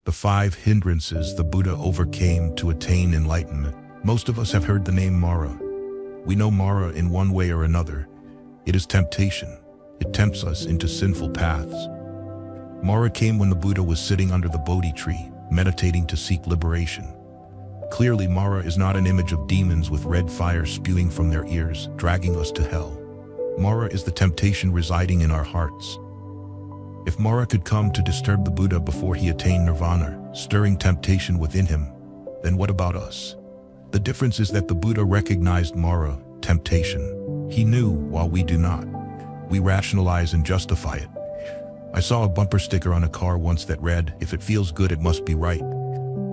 The 5 hindrances the Buddha overcame to attain enlightenment. Most of us have heard the name Mara. We know Mara in one way or another. It is temptation. It tempts us into sinful paths. Mara came when the Buddha was sitting under the Bodhi tree, meditating to seek liberation. Clearly, Mara is not an image of demons with red fire spewing from their ears, dragging us to hell. Mara is the temptation residing in our hearts. If Mara could come to disturb the Buddha before he attained nirvana, stirring temptation within him, then what about us? The difference is that the Buddha recognized Mara, temptation. He knew, while we do not. We rationalize and justify it. I saw a bumper sticker on a car once that read, "If it feels good, it must be right."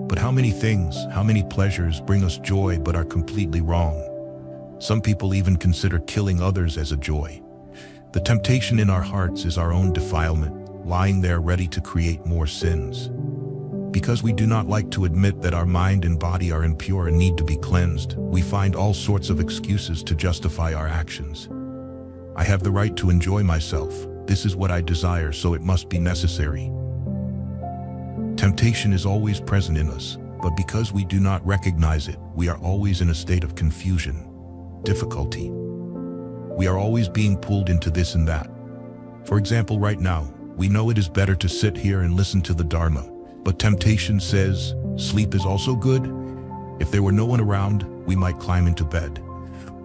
But how many things, how many pleasures bring us joy but are completely wrong? Some people even consider killing others as a joy. The temptation in our hearts is our own defilement, lying there ready to create more sins. Because we do not like to admit that our mind and body are impure and need to be cleansed, we find all sorts of excuses to justify our actions. I have the right to enjoy myself. This is what I desire, so it must be necessary. Temptation is always present in us, but because we do not recognize it, we are always in a state of confusion, difficulty. We are always being pulled into this and that. For example, right now, we know it is better to sit here and listen to the Dharma, but temptation says, sleep is also good. If there were no one around, we might climb into bed.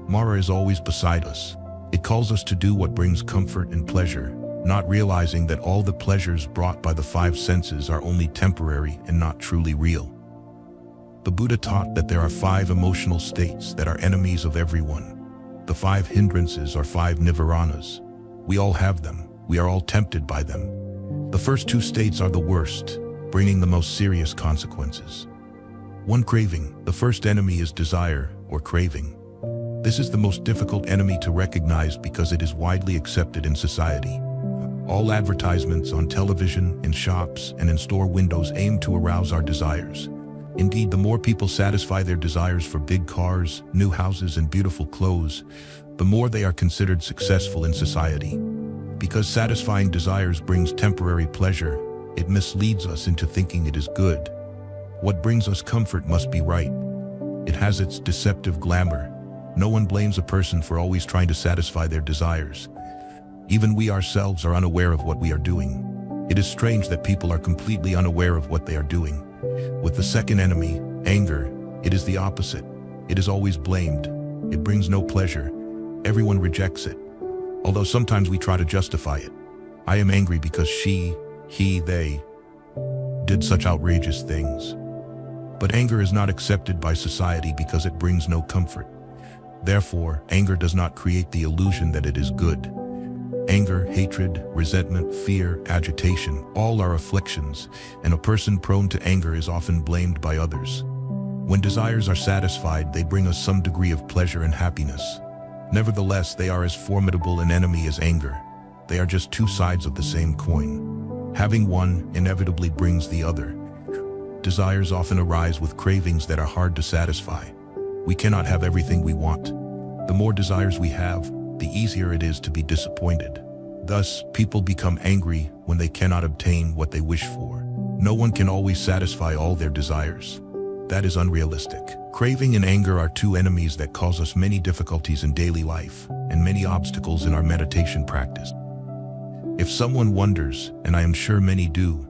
Mara is always beside us. It calls us to do what brings comfort and pleasure, not realizing that all the pleasures brought by the 5 senses are only temporary and not truly real. The Buddha taught that there are 5 emotional states that are enemies of everyone. The 5 hindrances are 5 nivaranas. We all have them. We are all tempted by them. The first 2 states are the worst, bringing the most serious consequences. 1. Craving. The first enemy is desire, or craving. This is the most difficult enemy to recognize because it is widely accepted in society. All advertisements on television, in shops, and in store windows aim to arouse our desires. Indeed, the more people satisfy their desires for big cars, new houses, and beautiful clothes, the more they are considered successful in society. Because satisfying desires brings temporary pleasure, it misleads us into thinking it is good. What brings us comfort must be right. It has its deceptive glamour. No one blames a person for always trying to satisfy their desires. Even we ourselves are unaware of what we are doing. It is strange that people are completely unaware of what they are doing. With the second enemy, anger, it is the opposite. It is always blamed. It brings no pleasure. Everyone rejects it. Although sometimes we try to justify it. I am angry because she, he, they did such outrageous things. But anger is not accepted by society because it brings no comfort. Therefore, anger does not create the illusion that it is good. Anger, hatred, resentment, fear, agitation, all are afflictions, and a person prone to anger is often blamed by others. When desires are satisfied, they bring us some degree of pleasure and happiness. Nevertheless, they are as formidable an enemy as anger. They are just 2 sides of the same coin. Having one inevitably brings the other. Desires often arise with cravings that are hard to satisfy. We cannot have everything we want. The more desires we have, the easier it is to be disappointed. Thus, people become angry when they cannot obtain what they wish for. No one can always satisfy all their desires. That is unrealistic. Craving and anger are 2 enemies that cause us many difficulties in daily life and many obstacles in our meditation practice. If someone wonders, and I am sure many do,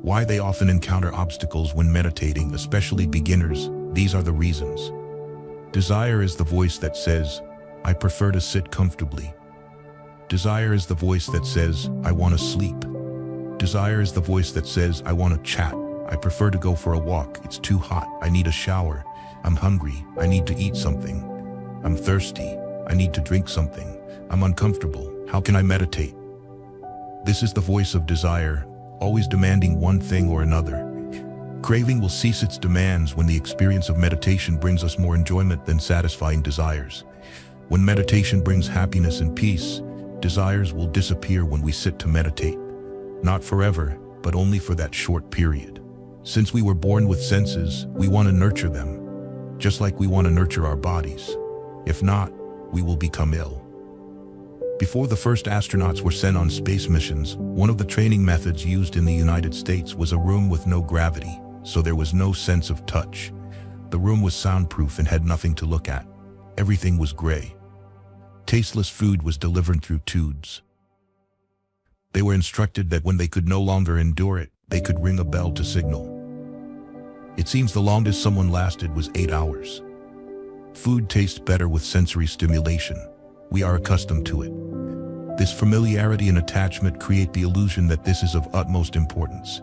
why they often encounter obstacles when meditating, especially beginners, these are the reasons. Desire is the voice that says, I prefer to sit comfortably. Desire is the voice that says, I want to sleep. Desire is the voice that says, I want to chat. I prefer to go for a walk. It's too hot. I need a shower. I'm hungry. I need to eat something. I'm thirsty. I need to drink something. I'm uncomfortable. How can I meditate? This is the voice of desire, always demanding one thing or another. Craving will cease its demands when the experience of meditation brings us more enjoyment than satisfying desires. When meditation brings happiness and peace, desires will disappear when we sit to meditate. Not forever, but only for that short period. Since we were born with senses, we want to nurture them, just like we want to nurture our bodies. If not, we will become ill. Before the first astronauts were sent on space missions, one of the training methods used in the United States was a room with no gravity, so there was no sense of touch. The room was soundproof and had nothing to look at. Everything was gray. Tasteless food was delivered through tubes. They were instructed that when they could no longer endure it, they could ring a bell to signal. It seems the longest someone lasted was 8 hours. Food tastes better with sensory stimulation. We are accustomed to it. This familiarity and attachment create the illusion that this is of utmost importance.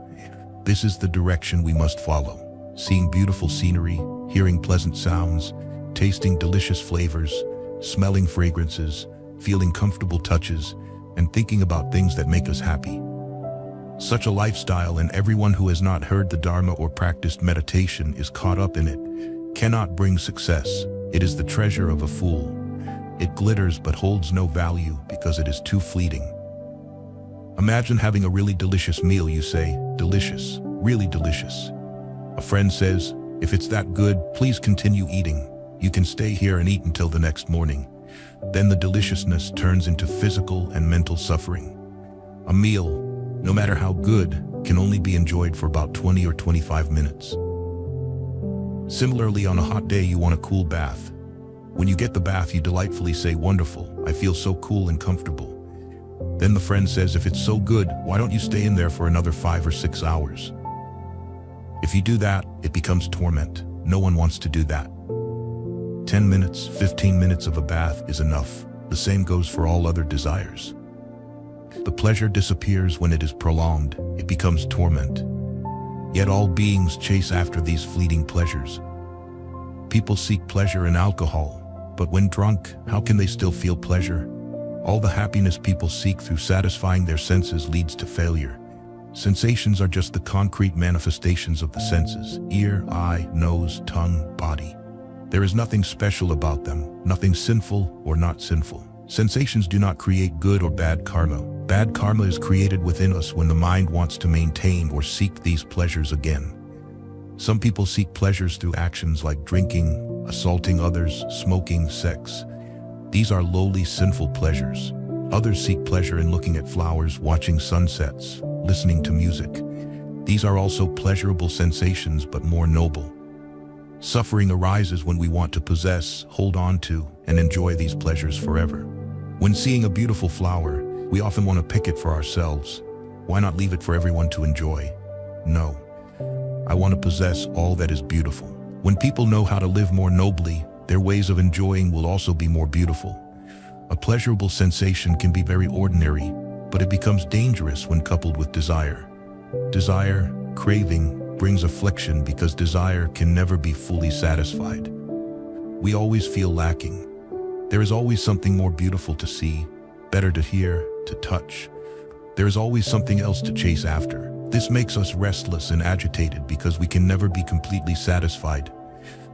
This is the direction we must follow. Seeing beautiful scenery, hearing pleasant sounds, tasting delicious flavors, smelling fragrances, feeling comfortable touches, and thinking about things that make us happy. Such a lifestyle, and everyone who has not heard the Dharma or practiced meditation is caught up in it, cannot bring success. It is the treasure of a fool. It glitters but holds no value because it is too fleeting. Imagine having a really delicious meal. You say, delicious, really delicious. A friend says, if it's that good, please continue eating. You can stay here and eat until the next morning. Then the deliciousness turns into physical and mental suffering. A meal, no matter how good, can only be enjoyed for about 20 or 25 minutes. Similarly, on a hot day, you want a cool bath. When you get the bath, you delightfully say, wonderful, I feel so cool and comfortable. Then the friend says, if it's so good, why don't you stay in there for another 5 or 6 hours? If you do that, it becomes torment. No one wants to do that. 10 minutes, 15 minutes of a bath is enough. The same goes for all other desires. The pleasure disappears when it is prolonged. It becomes torment. Yet all beings chase after these fleeting pleasures. People seek pleasure in alcohol, but when drunk, how can they still feel pleasure? All the happiness people seek through satisfying their senses leads to failure. Sensations are just the concrete manifestations of the senses: ear, eye, nose, tongue, body. There is nothing special about them, nothing sinful or not sinful. Sensations do not create good or bad karma. Bad karma is created within us when the mind wants to maintain or seek these pleasures again. Some people seek pleasures through actions like drinking, assaulting others, smoking, sex. These are lowly, sinful pleasures. Others seek pleasure in looking at flowers, watching sunsets, listening to music. These are also pleasurable sensations, but more noble. Suffering arises when we want to possess, hold on to, and enjoy these pleasures forever. When seeing a beautiful flower, we often want to pick it for ourselves. Why not leave it for everyone to enjoy? No. I want to possess all that is beautiful. When people know how to live more nobly, their ways of enjoying will also be more beautiful. A pleasurable sensation can be very ordinary, but it becomes dangerous when coupled with desire. Desire, craving, brings affliction because desire can never be fully satisfied. We always feel lacking. There is always something more beautiful to see, better to hear, to touch. There is always something else to chase after. This makes us restless and agitated because we can never be completely satisfied.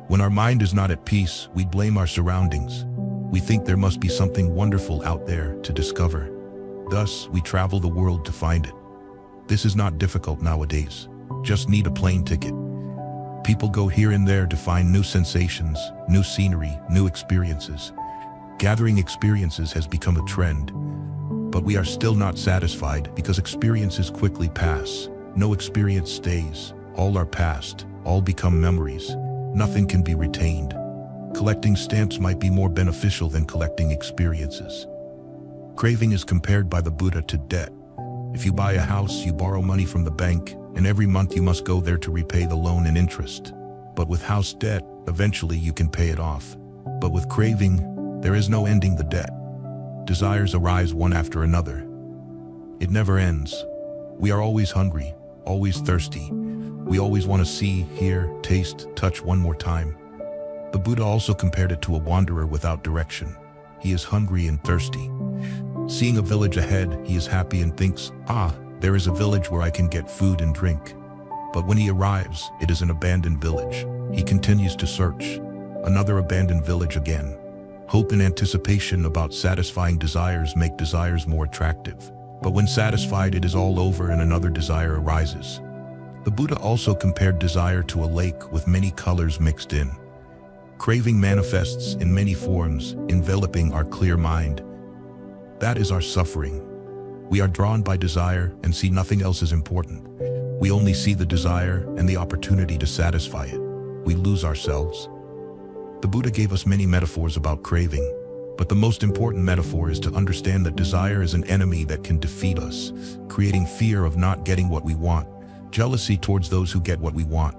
When our mind is not at peace, we blame our surroundings. We think there must be something wonderful out there to discover. Thus, we travel the world to find it. This is not difficult nowadays. Just need a plane ticket. People go here and there to find new sensations, new scenery, new experiences. Gathering experiences has become a trend. But we are still not satisfied because experiences quickly pass. No experience stays. All are past. All become memories. Nothing can be retained. Collecting stamps might be more beneficial than collecting experiences. Craving is compared by the Buddha to debt. If you buy a house, you borrow money from the bank, and every month you must go there to repay the loan and interest. But with house debt, eventually you can pay it off. But with craving, there is no ending the debt. Desires arise one after another. It never ends. We are always hungry, always thirsty. We always want to see, hear, taste, touch one more time. The Buddha also compared it to a wanderer without direction. He is hungry and thirsty. Seeing a village ahead, he is happy and thinks, there is a village where I can get food and drink. But when he arrives, it is an abandoned village. He continues to search. Another abandoned village again. Hope and anticipation about satisfying desires make desires more attractive. But when satisfied, it is all over and another desire arises. The Buddha also compared desire to a lake with many colors mixed in. Craving manifests in many forms, enveloping our clear mind. That is our suffering. We are drawn by desire and see nothing else as important. We only see the desire and the opportunity to satisfy it. We lose ourselves. The Buddha gave us many metaphors about craving, but the most important metaphor is to understand that desire is an enemy that can defeat us, creating fear of not getting what we want, jealousy towards those who get what we want,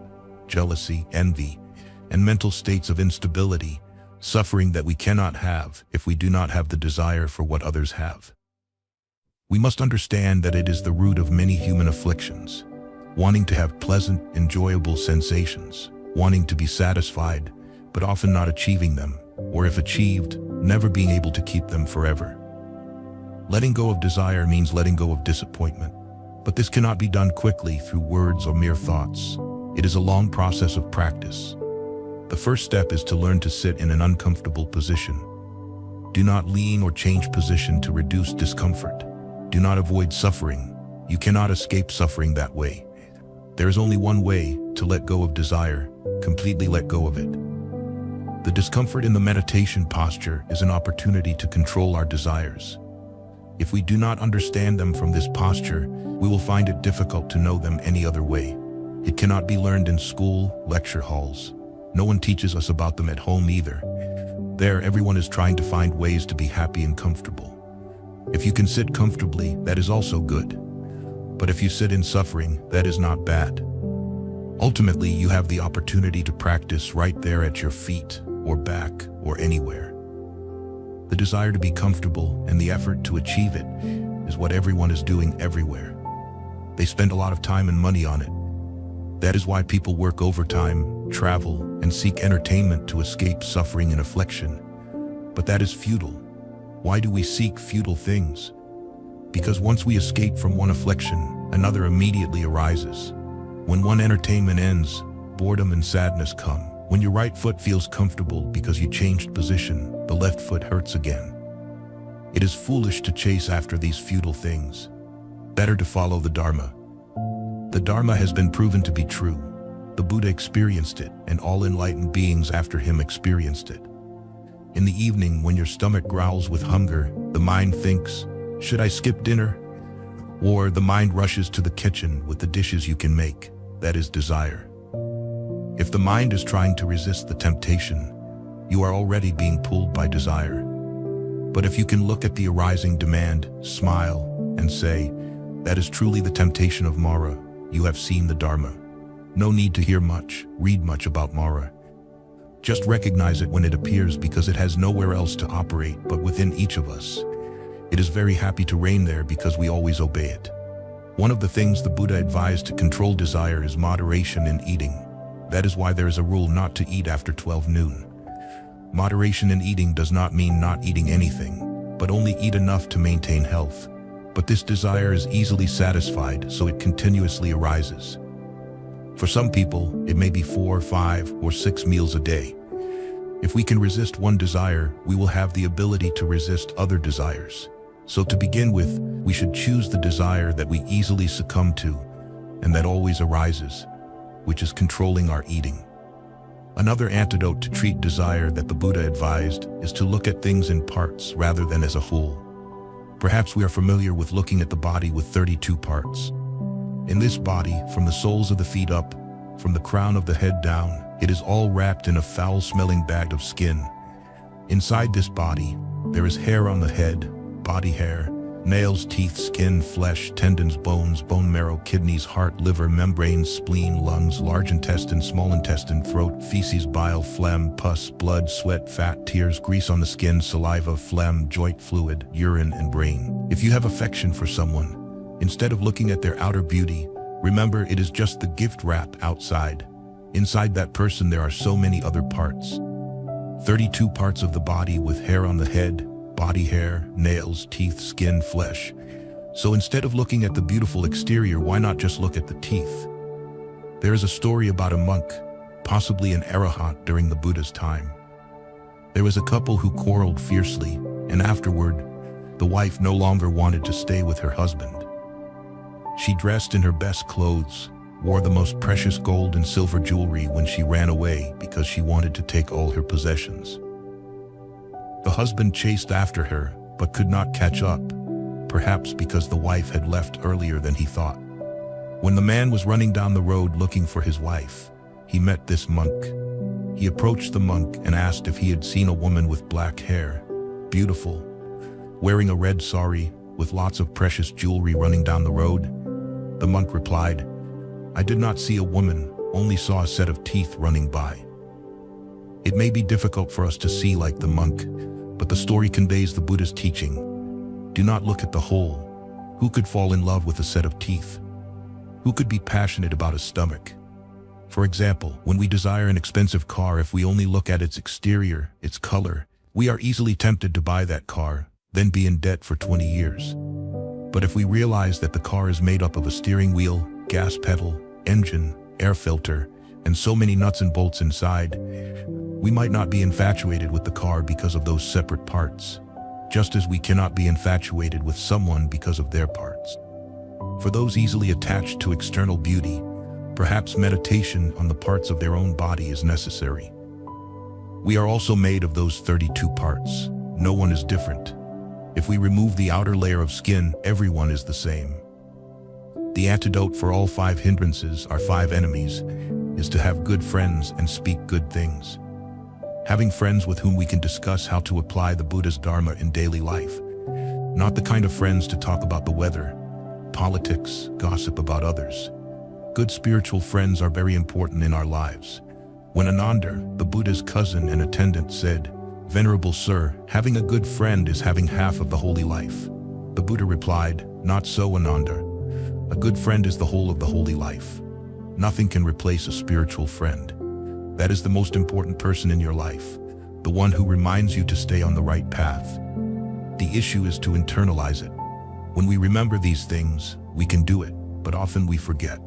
jealousy, envy, and mental states of instability, suffering that we cannot have if we do not have the desire for what others have. We must understand that it is the root of many human afflictions, wanting to have pleasant, enjoyable sensations, wanting to be satisfied, but often not achieving them, or if achieved, never being able to keep them forever. Letting go of desire means letting go of disappointment, but this cannot be done quickly through words or mere thoughts. It is a long process of practice. The first step is to learn to sit in an uncomfortable position. Do not lean or change position to reduce discomfort. Do not avoid suffering. You cannot escape suffering that way. There is only one way to let go of desire, completely let go of it. The discomfort in the meditation posture is an opportunity to control our desires. If we do not understand them from this posture, we will find it difficult to know them any other way. It cannot be learned in school, lecture halls. No one teaches us about them at home either. There, everyone is trying to find ways to be happy and comfortable. If you can sit comfortably, that is also good. But if you sit in suffering, that is not bad. Ultimately, you have the opportunity to practice right there at your feet, or back, or anywhere. The desire to be comfortable and the effort to achieve it is what everyone is doing everywhere. They spend a lot of time and money on it. That is why people work overtime, travel, and seek entertainment to escape suffering and affliction. But that is futile. Why do we seek futile things? Because once we escape from one affliction, another immediately arises. When one entertainment ends, boredom and sadness come. When your right foot feels comfortable because you changed position, the left foot hurts again. It is foolish to chase after these futile things. Better to follow the Dharma. The Dharma has been proven to be true. The Buddha experienced it, and all enlightened beings after him experienced it. In the evening, when your stomach growls with hunger, the mind thinks, "Should I skip dinner?" Or the mind rushes to the kitchen with the dishes you can make. That is desire. If the mind is trying to resist the temptation, you are already being pulled by desire. But if you can look at the arising demand, smile, and say, "That is truly the temptation of Mara," you have seen the Dharma. No need to hear much, read much about Mara. Just recognize it when it appears because it has nowhere else to operate but within each of us. It is very happy to reign there because we always obey it. One of the things the Buddha advised to control desire is moderation in eating. That is why there is a rule not to eat after 12 noon. Moderation in eating does not mean not eating anything, but only eat enough to maintain health. But this desire is easily satisfied, so it continuously arises. For some people, it may be 4, 5, or 6 meals a day. If we can resist one desire, we will have the ability to resist other desires. So to begin with, we should choose the desire that we easily succumb to, and that always arises, which is controlling our eating. Another antidote to treat desire that the Buddha advised is to look at things in parts rather than as a whole. Perhaps we are familiar with looking at the body with 32 parts. In this body, from the soles of the feet up, from the crown of the head down, it is all wrapped in a foul-smelling bag of skin. Inside this body, there is hair on the head, body hair, nails, teeth, skin, flesh, tendons, bones, bone marrow, kidneys, heart, liver, membranes, spleen, lungs, large intestine, small intestine, throat, feces, bile, phlegm, pus, blood, sweat, fat, tears, grease on the skin, saliva, phlegm, joint fluid, urine, and brain. If you have affection for someone, instead of looking at their outer beauty, remember it is just the gift wrap outside. Inside that person there are so many other parts. 32 parts of the body with hair on the head, body hair, nails, teeth, skin, flesh. So instead of looking at the beautiful exterior, why not just look at the teeth? There is a story about a monk, possibly an arahant during the Buddha's time. There was a couple who quarreled fiercely, and afterward, the wife no longer wanted to stay with her husband. She dressed in her best clothes, wore the most precious gold and silver jewelry when she ran away because she wanted to take all her possessions. The husband chased after her, but could not catch up, perhaps because the wife had left earlier than he thought. When the man was running down the road looking for his wife, he met this monk. He approached the monk and asked if he had seen a woman with black hair, beautiful, wearing a red sari, with lots of precious jewelry running down the road. The monk replied, "I did not see a woman, only saw a set of teeth running by." It may be difficult for us to see like the monk, but the story conveys the Buddhist teaching. Do not look at the whole. Who could fall in love with a set of teeth? Who could be passionate about a stomach? For example, when we desire an expensive car, if we only look at its exterior, its color, we are easily tempted to buy that car, then be in debt for 20 years. But if we realize that the car is made up of a steering wheel, gas pedal, engine, air filter, and so many nuts and bolts inside, we might not be infatuated with the car because of those separate parts, just as we cannot be infatuated with someone because of their parts. For those easily attached to external beauty, perhaps meditation on the parts of their own body is necessary. We are also made of those 32 parts. No one is different. If we remove the outer layer of skin, everyone is the same. The antidote for all 5 hindrances, our 5 enemies, is to have good friends and speak good things. Having friends with whom we can discuss how to apply the Buddha's Dharma in daily life. Not the kind of friends to talk about the weather, politics, gossip about others. Good spiritual friends are very important in our lives. When Ananda, the Buddha's cousin and attendant, said, "Venerable Sir, having a good friend is having half of the holy life," the Buddha replied, "Not so, Ananda. A good friend is the whole of the holy life. Nothing can replace a spiritual friend. That is the most important person in your life, the one who reminds you to stay on the right path. The issue is to internalize it. When we remember these things, we can do it, but often we forget."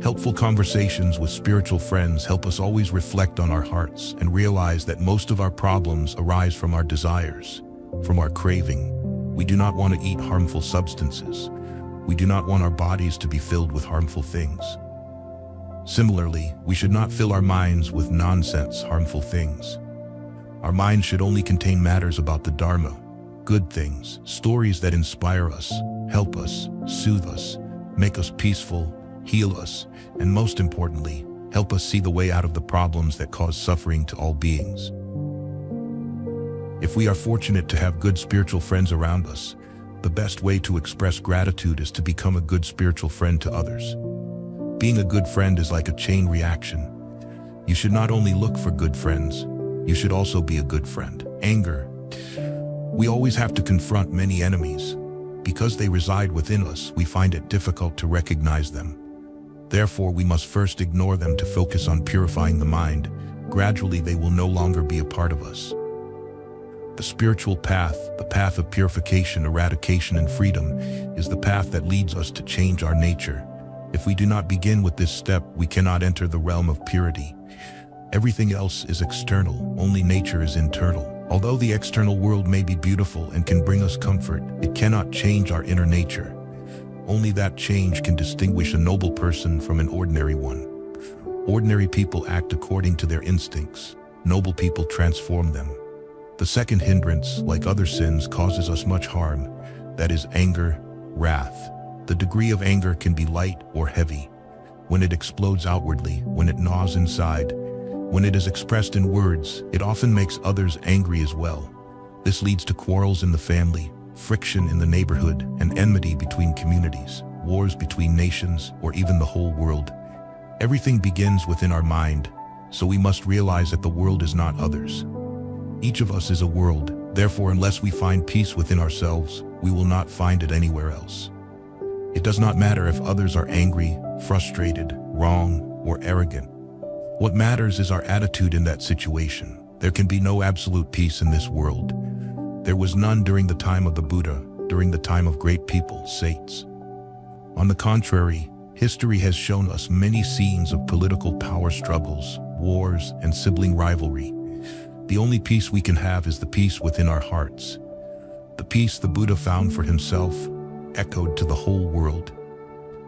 Helpful conversations with spiritual friends help us always reflect on our hearts and realize that most of our problems arise from our desires, from our craving. We do not want to eat harmful substances. We do not want our bodies to be filled with harmful things. Similarly, we should not fill our minds with nonsense, harmful things. Our minds should only contain matters about the Dharma, good things, stories that inspire us, help us, soothe us, make us peaceful, heal us, and most importantly, help us see the way out of the problems that cause suffering to all beings. If we are fortunate to have good spiritual friends around us, the best way to express gratitude is to become a good spiritual friend to others. Being a good friend is like a chain reaction. You should not only look for good friends, you should also be a good friend. Anger. We always have to confront many enemies. Because they reside within us, we find it difficult to recognize them. Therefore, we must first ignore them to focus on purifying the mind. Gradually, they will no longer be a part of us. The spiritual path, the path of purification, eradication, and freedom, is the path that leads us to change our nature. If we do not begin with this step, we cannot enter the realm of purity. Everything else is external, only nature is internal. Although the external world may be beautiful and can bring us comfort, it cannot change our inner nature. Only that change can distinguish a noble person from an ordinary one. Ordinary people act according to their instincts. Noble people transform them. The second hindrance, like other sins, causes us much harm. That is anger, wrath. The degree of anger can be light or heavy. When it explodes outwardly, when it gnaws inside, when it is expressed in words, it often makes others angry as well. This leads to quarrels in the family, friction in the neighborhood, and enmity between communities, wars between nations, or even the whole world. Everything begins within our mind, so we must realize that the world is not others. Each of us is a world, therefore unless we find peace within ourselves, we will not find it anywhere else. It does not matter if others are angry, frustrated, wrong, or arrogant. What matters is our attitude in that situation. There can be no absolute peace in this world. There was none during the time of the Buddha, during the time of great people, saints. On the contrary, history has shown us many scenes of political power struggles, wars, and sibling rivalry. The only peace we can have is the peace within our hearts. The peace the Buddha found for himself echoed to the whole world.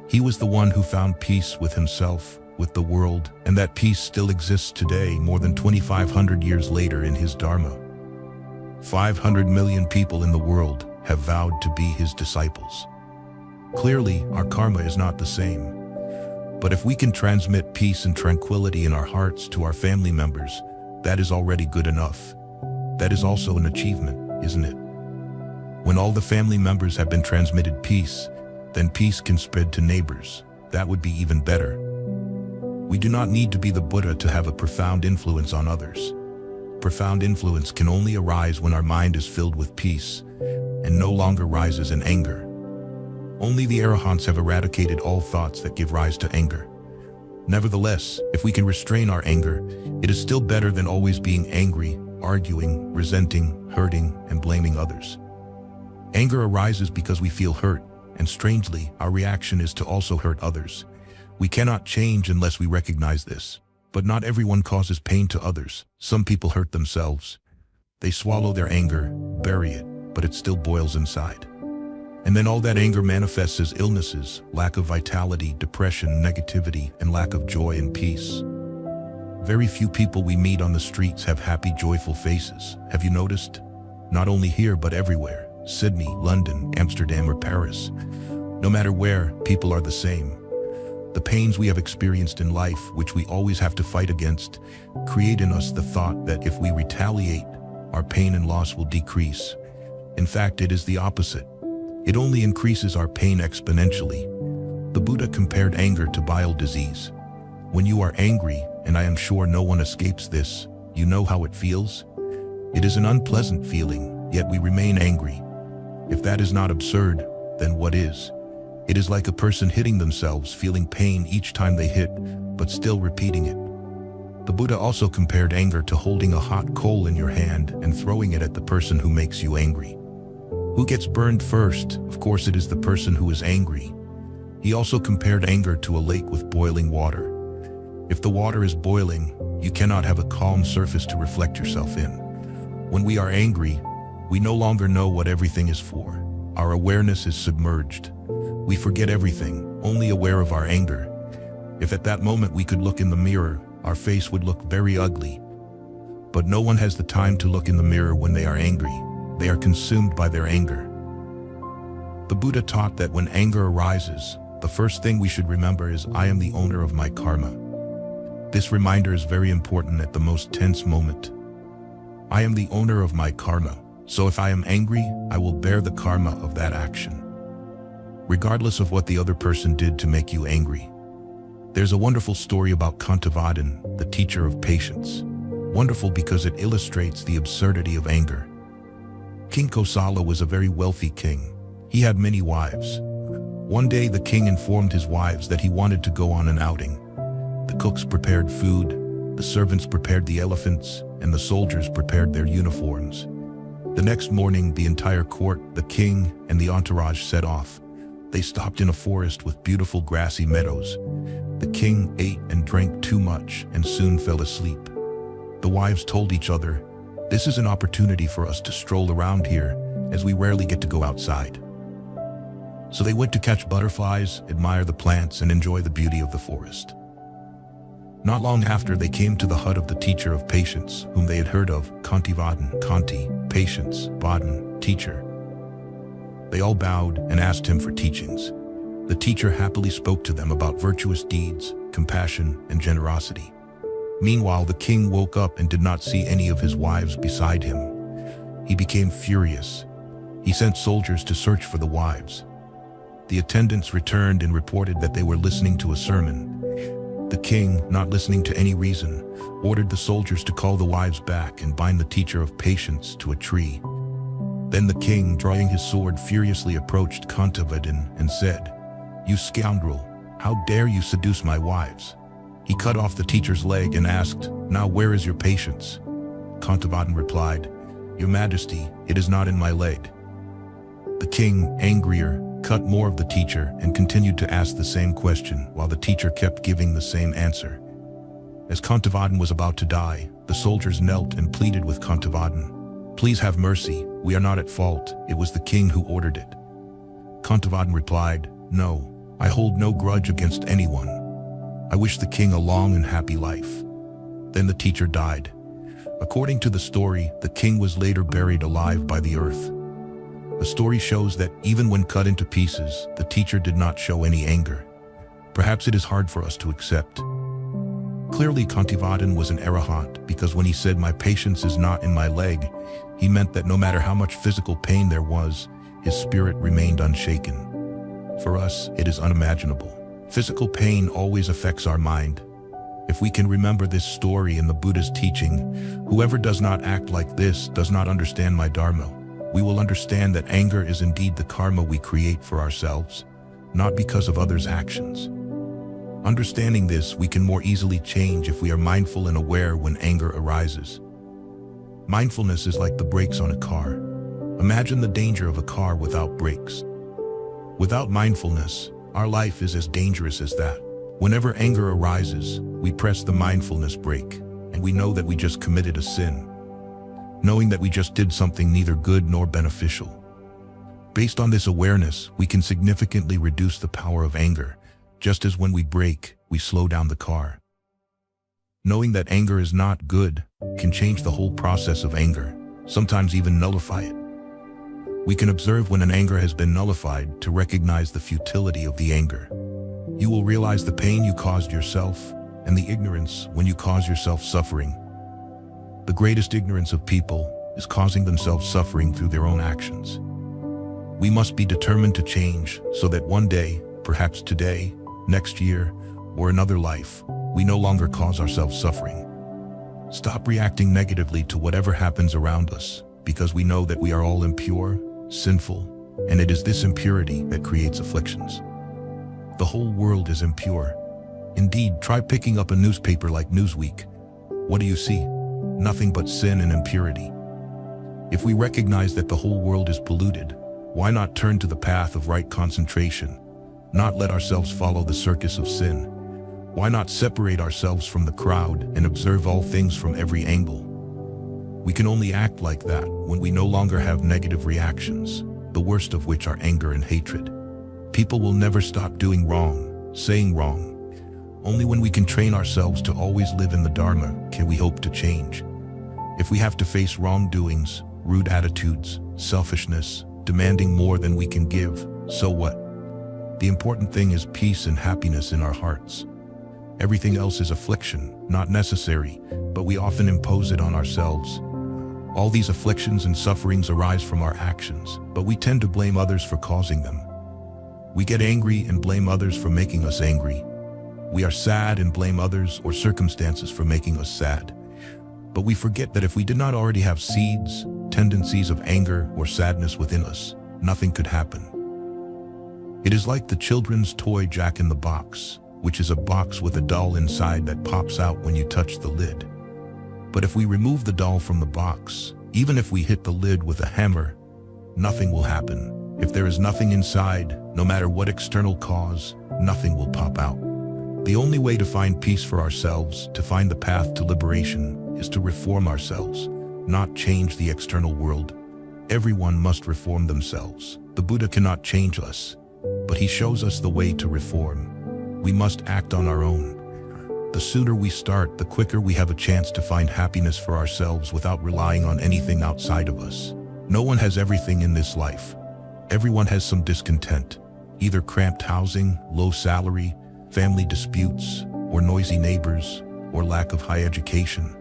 He was the one who found peace with himself, with the world, and that peace still exists today, more than 2,500 years later in his Dharma. 500 million people in the world have vowed to be his disciples. Clearly, our karma is not the same. But if we can transmit peace and tranquility in our hearts to our family members, that is already good enough. That is also an achievement, isn't it? When all the family members have been transmitted peace, then peace can spread to neighbors. That would be even better. We do not need to be the Buddha to have a profound influence on others. Profound influence can only arise when our mind is filled with peace and no longer rises in anger. Only the arahants have eradicated all thoughts that give rise to anger. Nevertheless, if we can restrain our anger, it is still better than always being angry, arguing, resenting, hurting, and blaming others. Anger arises because we feel hurt, and strangely, our reaction is to also hurt others. We cannot change unless we recognize this. But not everyone causes pain to others. Some people hurt themselves. They swallow their anger, bury it, but it still boils inside. And then all that anger manifests as illnesses, lack of vitality, depression, negativity, and lack of joy and peace. Very few people we meet on the streets have happy, joyful faces. Have you noticed? Not only here, but everywhere. Sydney, London, Amsterdam, or Paris. No matter where, people are the same. The pains we have experienced in life, which we always have to fight against, create in us the thought that if we retaliate, our pain and loss will decrease. In fact, it is the opposite. It only increases our pain exponentially. The Buddha compared anger to bile disease. When you are angry, and I am sure no one escapes this, you know how it feels? It is an unpleasant feeling, yet we remain angry. If that is not absurd, then what is? It is like a person hitting themselves, feeling pain each time they hit, but still repeating it. The Buddha also compared anger to holding a hot coal in your hand and throwing it at the person who makes you angry. Who gets burned first? Of course, it is the person who is angry. He also compared anger to a lake with boiling water. If the water is boiling, you cannot have a calm surface to reflect yourself in. When we are angry, we no longer know what everything is for. Our awareness is submerged. We forget everything, only aware of our anger. If at that moment we could look in the mirror, our face would look very ugly. But no one has the time to look in the mirror when they are angry. They are consumed by their anger. The Buddha taught that when anger arises, the first thing we should remember is, I am the owner of my karma. This reminder is very important at the most tense moment. I am the owner of my karma, so if I am angry, I will bear the karma of that action, regardless of what the other person did to make you angry. There's a wonderful story about Kantavadan, the teacher of patience. Wonderful because it illustrates the absurdity of anger. King Kosala was a very wealthy king. He had many wives. One day the king informed his wives that he wanted to go on an outing. The cooks prepared food, the servants prepared the elephants, and the soldiers prepared their uniforms. The next morning, the entire court, the king, and the entourage set off. They stopped in a forest with beautiful grassy meadows. The king ate and drank too much and soon fell asleep. The wives told each other, "This is an opportunity for us to stroll around here, as we rarely get to go outside." So they went to catch butterflies, admire the plants, and enjoy the beauty of the forest. Not long after, they came to the hut of the teacher of patience, whom they had heard of, Kantavadan, Kanti, patience, Vadan, teacher. They all bowed and asked him for teachings. The teacher happily spoke to them about virtuous deeds, compassion, and generosity. Meanwhile, the king woke up and did not see any of his wives beside him. He became furious. He sent soldiers to search for the wives. The attendants returned and reported that they were listening to a sermon. The king, not listening to any reason, ordered the soldiers to call the wives back and bind the teacher of patience to a tree. Then the king, drawing his sword, furiously approached Kantavadan and said, "You scoundrel, how dare you seduce my wives?" He cut off the teacher's leg and asked, "Now where is your patience?" Kantavadan replied, "Your Majesty, it is not in my leg." The king, angrier, cut more of the teacher and continued to ask the same question while the teacher kept giving the same answer. As Kantavadan was about to die, the soldiers knelt and pleaded with Kantavadan, "Please have mercy, we are not at fault, it was the king who ordered it." Kantavadan replied, "No, I hold no grudge against anyone. I wish the king a long and happy life." Then the teacher died. According to the story, the king was later buried alive by the earth. The story shows that even when cut into pieces, the teacher did not show any anger. Perhaps it is hard for us to accept. Clearly, Kantivadin was an arahant because when he said, "My patience is not in my leg," he meant that no matter how much physical pain there was, his spirit remained unshaken. For us, it is unimaginable. Physical pain always affects our mind. If we can remember this story in the Buddhist teaching, "Whoever does not act like this does not understand my Dharma," we will understand that anger is indeed the karma we create for ourselves, not because of others' actions. Understanding this, we can more easily change if we are mindful and aware when anger arises. Mindfulness is like the brakes on a car. Imagine the danger of a car without brakes. Without mindfulness, our life is as dangerous as that. Whenever anger arises, we press the mindfulness brake, and we know that we just committed a sin, knowing that we just did something neither good nor beneficial. Based on this awareness, we can significantly reduce the power of anger, just as when we brake, we slow down the car. Knowing that anger is not good can change the whole process of anger, sometimes even nullify it. We can observe when an anger has been nullified to recognize the futility of the anger. You will realize the pain you caused yourself and the ignorance when you cause yourself suffering. The greatest ignorance of people is causing themselves suffering through their own actions. We must be determined to change so that one day, perhaps today, next year, or another life, we no longer cause ourselves suffering. Stop reacting negatively to whatever happens around us because we know that we are all impure, sinful, and it is this impurity that creates afflictions. The whole world is impure. Indeed, try picking up a newspaper like Newsweek. What do you see? Nothing but sin and impurity. If we recognize that the whole world is polluted, why not turn to the path of right concentration, not let ourselves follow the circus of sin? Why not separate ourselves from the crowd and observe all things from every angle? We can only act like that when we no longer have negative reactions, the worst of which are anger and hatred. People will never stop doing wrong, saying wrong. Only when we can train ourselves to always live in the Dharma can we hope to change. If we have to face wrongdoings, rude attitudes, selfishness, demanding more than we can give, so what? The important thing is peace and happiness in our hearts. Everything else is affliction, not necessary, but we often impose it on ourselves. All these afflictions and sufferings arise from our actions, but we tend to blame others for causing them. We get angry and blame others for making us angry. We are sad and blame others or circumstances for making us sad. But we forget that if we did not already have seeds, tendencies of anger or sadness within us, nothing could happen. It is like the children's toy Jack in the Box, which is a box with a doll inside that pops out when you touch the lid. But if we remove the doll from the box, even if we hit the lid with a hammer, nothing will happen. If there is nothing inside, no matter what external cause, nothing will pop out. The only way to find peace for ourselves, to find the path to liberation, is to reform ourselves, not change the external world. Everyone must reform themselves. The Buddha cannot change us, but he shows us the way to reform. We must act on our own. The sooner we start, the quicker we have a chance to find happiness for ourselves without relying on anything outside of us. No one has everything in this life. Everyone has some discontent, either cramped housing, low salary, family disputes, or noisy neighbors, or lack of high education.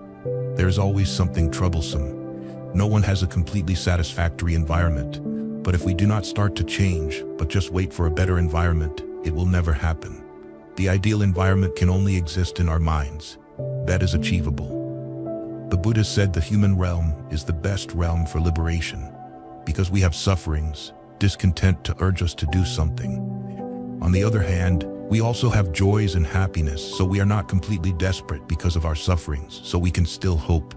There is always something troublesome. No one has a completely satisfactory environment, but if we do not start to change, but just wait for a better environment, it will never happen. The ideal environment can only exist in our minds. That is achievable. The Buddha said the human realm is the best realm for liberation, because we have sufferings, discontent to urge us to do something. On the other hand, we also have joys and happiness, so we are not completely desperate because of our sufferings, so we can still hope.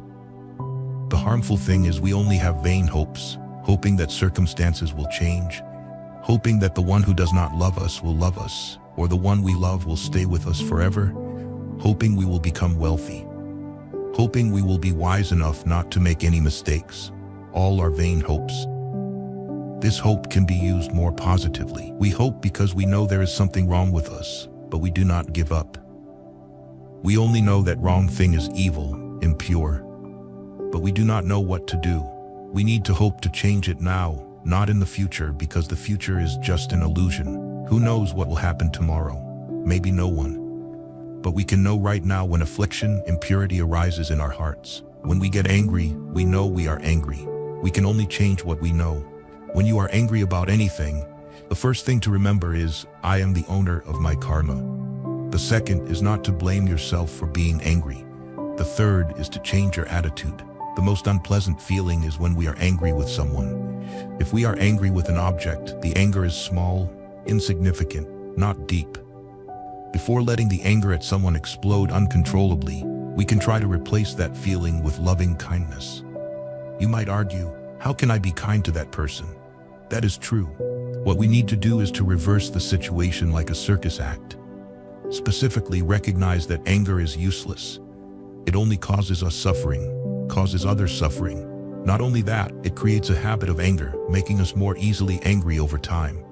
The harmful thing is we only have vain hopes, hoping that circumstances will change, hoping that the one who does not love us will love us, or the one we love will stay with us forever, hoping we will become wealthy, hoping we will be wise enough not to make any mistakes. All are vain hopes. This hope can be used more positively. We hope because we know there is something wrong with us, but we do not give up. We only know that wrong thing is evil, impure. but we do not know what to do. We need to hope to change it now, not in the future, because the future is just an illusion. Who knows what will happen tomorrow? Maybe no one. But we can know right now when affliction, impurity arises in our hearts. When we get angry, we know we are angry. We can only change what we know. When you are angry about anything, the first thing to remember is, I am the owner of my karma. The second is not to blame yourself for being angry. The third is to change your attitude. The most unpleasant feeling is when we are angry with someone. If we are angry with an object, the anger is small, insignificant, not deep. Before letting the anger at someone explode uncontrollably, we can try to replace that feeling with loving kindness. You might argue, how can I be kind to that person? That is true. What we need to do is to reverse the situation like a circus act. Specifically, recognize that anger is useless. It only causes us suffering, causes others suffering. Not only that, it creates a habit of anger, making us more easily angry over time.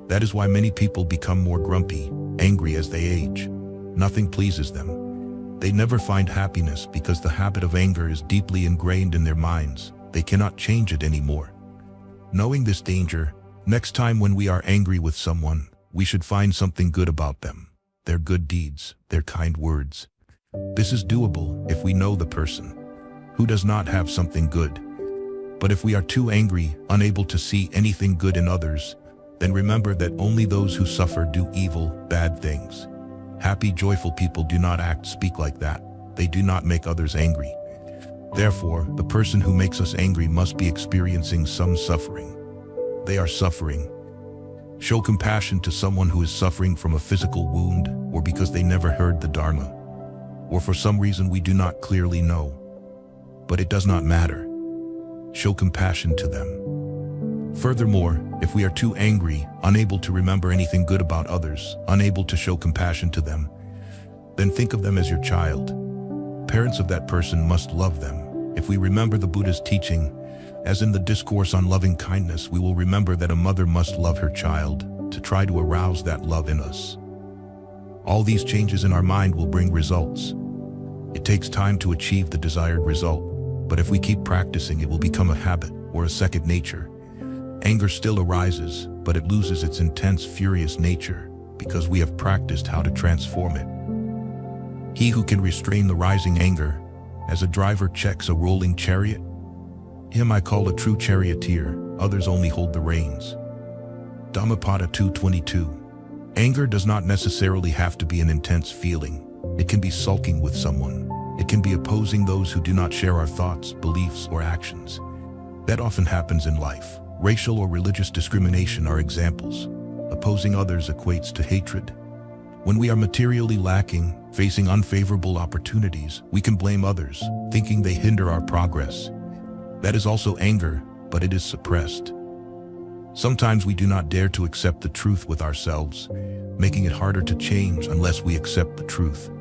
That is why many people become more grumpy, angry as they age. Nothing pleases them. They never find happiness because the habit of anger is deeply ingrained in their minds. They cannot change it anymore. Knowing this danger, next time when we are angry with someone, we should find something good about them, their good deeds, their kind words. This is doable if we know the person. Who does not have something good? But if we are too angry, unable to see anything good in others, then remember that only those who suffer do evil, bad things. Happy, joyful people do not speak like that. They do not make others angry. Therefore, the person who makes us angry must be experiencing some suffering. They are suffering. Show compassion to someone who is suffering from a physical wound, or because they never heard the Dharma, or for some reason we do not clearly know. But it does not matter. Show compassion to them. Furthermore, if we are too angry, unable to remember anything good about others, unable to show compassion to them, then think of them as your child. Parents of that person must love them. If we remember the Buddha's teaching, as in the discourse on loving kindness, we will remember that a mother must love her child to try to arouse that love in us. All these changes in our mind will bring results. It takes time to achieve the desired result, but if we keep practicing, it will become a habit or a second nature. Anger still arises, but it loses its intense, furious nature because we have practiced how to transform it. He who can restrain the rising anger, as a driver checks a rolling chariot, him I call a true charioteer. Others only hold the reins. Dhammapada 2:22. Anger does not necessarily have to be an intense feeling. It can be sulking with someone. It can be opposing those who do not share our thoughts, beliefs, or actions. That often happens in life. Racial or religious discrimination are examples. Opposing others equates to hatred. When we are materially lacking, facing unfavorable opportunities, we can blame others, thinking they hinder our progress. That is also anger, but it is suppressed. Sometimes we do not dare to accept the truth with ourselves, making it harder to change unless we accept the truth.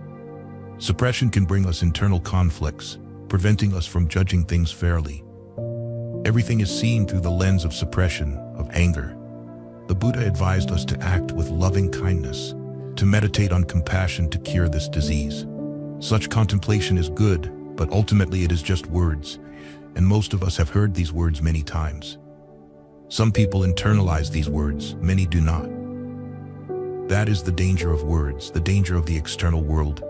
Suppression can bring us internal conflicts, preventing us from judging things fairly. Everything is seen through the lens of suppression, of anger. The Buddha advised us to act with loving kindness, to meditate on compassion to cure this disease. Such contemplation is good, but ultimately it is just words, and most of us have heard these words many times. Some people internalize these words, many do not. That is the danger of words, the danger of the external world.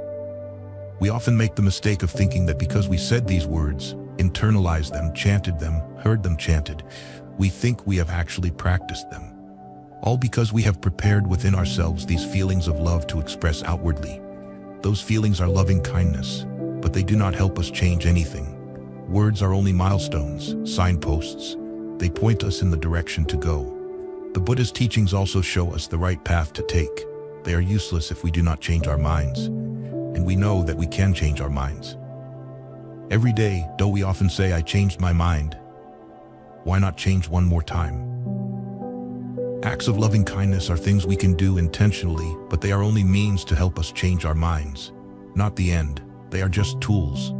We often make the mistake of thinking that because we said these words, internalized them, chanted them, heard them chanted, we think we have actually practiced them. All because we have prepared within ourselves these feelings of love to express outwardly. Those feelings are loving kindness, but they do not help us change anything. Words are only milestones, signposts. They point us in the direction to go. The Buddha's teachings also show us the right path to take. They are useless if we do not change our minds. And we know that we can change our minds. Every day, though we often say, I changed my mind, why not change one more time? Acts of loving kindness are things we can do intentionally, but they are only means to help us change our minds. Not the end. They are just tools.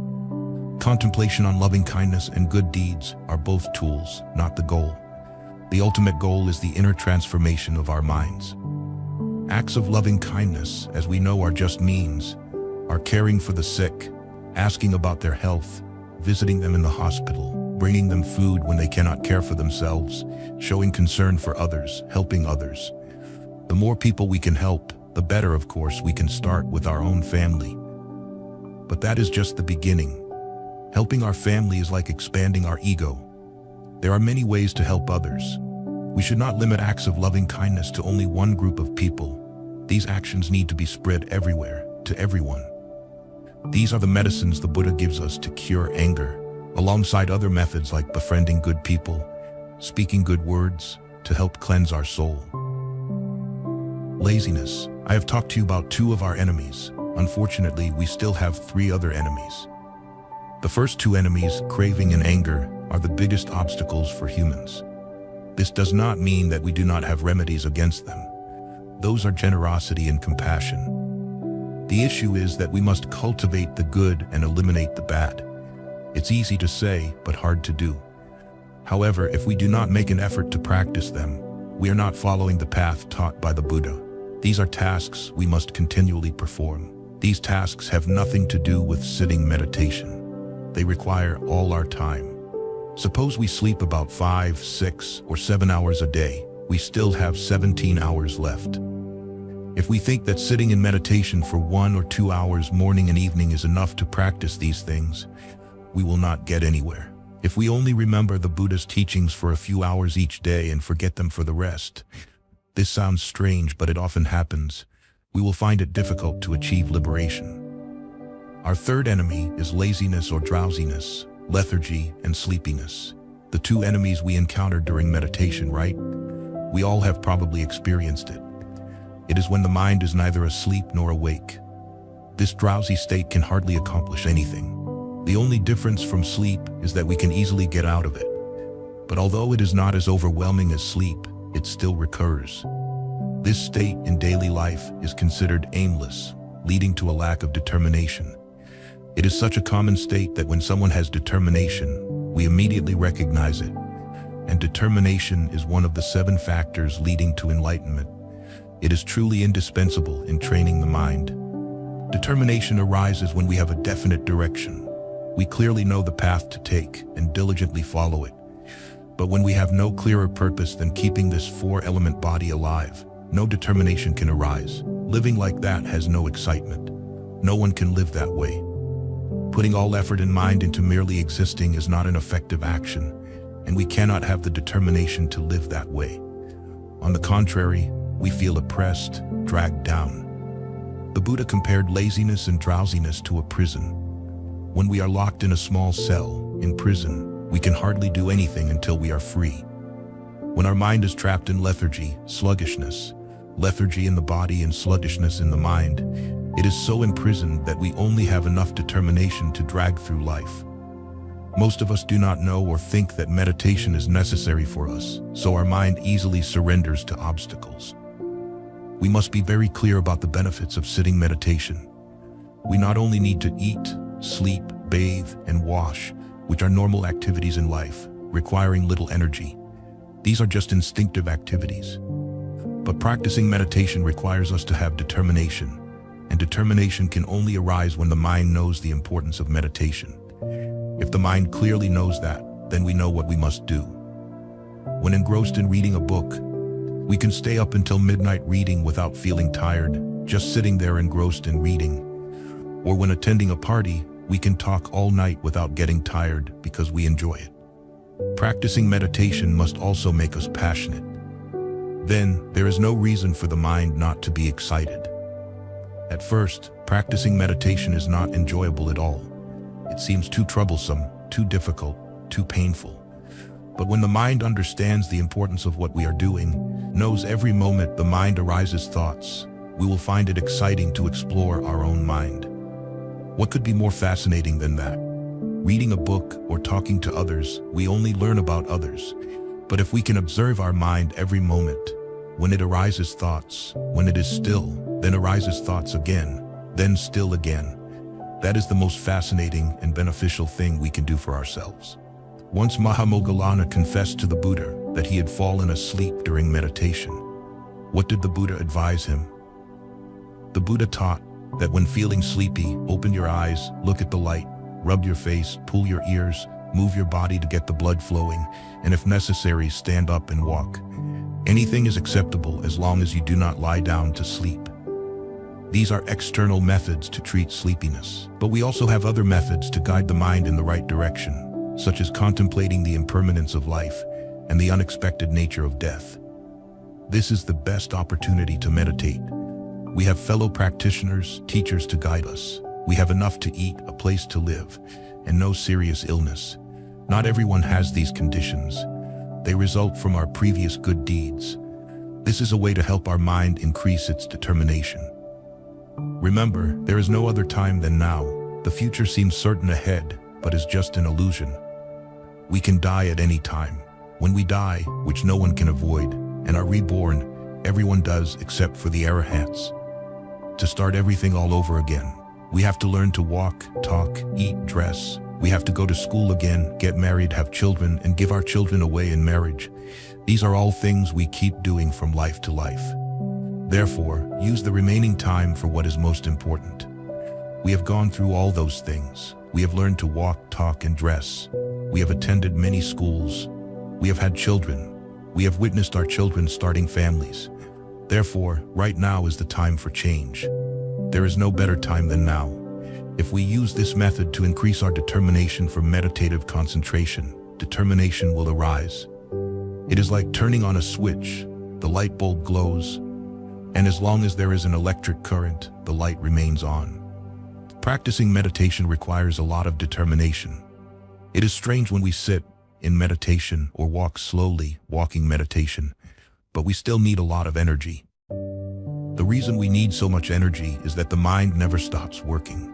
Contemplation on loving kindness and good deeds are both tools, not the goal. The ultimate goal is the inner transformation of our minds. Acts of loving kindness, as we know, are just means, are caring for the sick, asking about their health, visiting them in the hospital, bringing them food when they cannot care for themselves, showing concern for others, helping others. The more people we can help, the better, of course. We can start with our own family. But that is just the beginning. Helping our family is like expanding our ego. There are many ways to help others. We should not limit acts of loving kindness to only one group of people. These actions need to be spread everywhere, to everyone. These are the medicines the Buddha gives us to cure anger, alongside other methods like befriending good people, speaking good words, to help cleanse our soul. Laziness. I have talked to you about two of our enemies. Unfortunately, we still have three other enemies. The first two enemies, craving and anger, are the biggest obstacles for humans. This does not mean that we do not have remedies against them. Those are generosity and compassion. The issue is that we must cultivate the good and eliminate the bad. It's easy to say, but hard to do. However, if we do not make an effort to practice them, we are not following the path taught by the Buddha. These are tasks we must continually perform. These tasks have nothing to do with sitting meditation. They require all our time. Suppose we sleep about 5, 6, or 7 hours a day. We still have 17 hours left. If we think that sitting in meditation for 1 or 2 hours morning and evening is enough to practice these things, we will not get anywhere. If we only remember the Buddhist teachings for a few hours each day and forget them for the rest, this sounds strange, but it often happens, we will find it difficult to achieve liberation. Our third enemy is laziness or drowsiness, lethargy and sleepiness. The two enemies we encounter during meditation, right? We all have probably experienced it. It is when the mind is neither asleep nor awake. This drowsy state can hardly accomplish anything. The only difference from sleep is that we can easily get out of it. But although it is not as overwhelming as sleep, it still recurs. This state in daily life is considered aimless, leading to a lack of determination. It is such a common state that when someone has determination, we immediately recognize it. And determination is one of the 7 factors leading to enlightenment. It is truly indispensable in training the mind. Determination arises when we have a definite direction. We clearly know the path to take and diligently follow it. But when we have no clearer purpose than keeping this 4-element body alive, no determination can arise. Living like that has no excitement. No one can live that way. Putting all effort and mind into merely existing is not an effective action, and we cannot have the determination to live that way. On the contrary, we feel oppressed, dragged down. The Buddha compared laziness and drowsiness to a prison. When we are locked in a small cell, in prison, we can hardly do anything until we are free. When our mind is trapped in lethargy, sluggishness, lethargy in the body and sluggishness in the mind, it is so imprisoned that we only have enough determination to drag through life. Most of us do not know or think that meditation is necessary for us, so our mind easily surrenders to obstacles. We must be very clear about the benefits of sitting meditation. We not only need to eat, sleep, bathe, and wash, which are normal activities in life, requiring little energy. These are just instinctive activities. But practicing meditation requires us to have determination, and determination can only arise when the mind knows the importance of meditation. If the mind clearly knows that, then we know what we must do. When engrossed in reading a book, we can stay up until midnight reading without feeling tired, just sitting there engrossed in reading. Or when attending a party, we can talk all night without getting tired because we enjoy it. Practicing meditation must also make us passionate. Then, there is no reason for the mind not to be excited. At first, practicing meditation is not enjoyable at all. It seems too troublesome, too difficult, too painful. But when the mind understands the importance of what we are doing, knows every moment the mind arises thoughts, we will find it exciting to explore our own mind. What could be more fascinating than that? Reading a book or talking to others, we only learn about others. But if we can observe our mind every moment, when it arises thoughts, when it is still, then arises thoughts again, then still again. That is the most fascinating and beneficial thing we can do for ourselves. Once Mahamoggallana confessed to the Buddha that he had fallen asleep during meditation. What did the Buddha advise him? The Buddha taught that when feeling sleepy, open your eyes, look at the light, rub your face, pull your ears, move your body to get the blood flowing, and if necessary, stand up and walk. Anything is acceptable as long as you do not lie down to sleep. These are external methods to treat sleepiness, but we also have other methods to guide the mind in the right direction, such as contemplating the impermanence of life and the unexpected nature of death. This is the best opportunity to meditate. We have fellow practitioners, teachers to guide us. We have enough to eat, a place to live, and no serious illness. Not everyone has these conditions. They result from our previous good deeds. This is a way to help our mind increase its determination. Remember, there is no other time than now. The future seems certain ahead, but is just an illusion. We can die at any time. When we die, which no one can avoid, and are reborn, everyone does except for the arahants. To start everything all over again, we have to learn to walk, talk, eat, dress. We have to go to school again, get married, have children, and give our children away in marriage. These are all things we keep doing from life to life. Therefore, use the remaining time for what is most important. We have gone through all those things. We have learned to walk, talk, and dress. We have attended many schools. We have had children. We have witnessed our children starting families. Therefore, right now is the time for change. There is no better time than now. If we use this method to increase our determination for meditative concentration, determination will arise. It is like turning on a switch. The light bulb glows, and as long as there is an electric current, the light remains on. Practicing meditation requires a lot of determination. It is strange when we sit in meditation or walk slowly, walking meditation, but we still need a lot of energy. The reason we need so much energy is that the mind never stops working.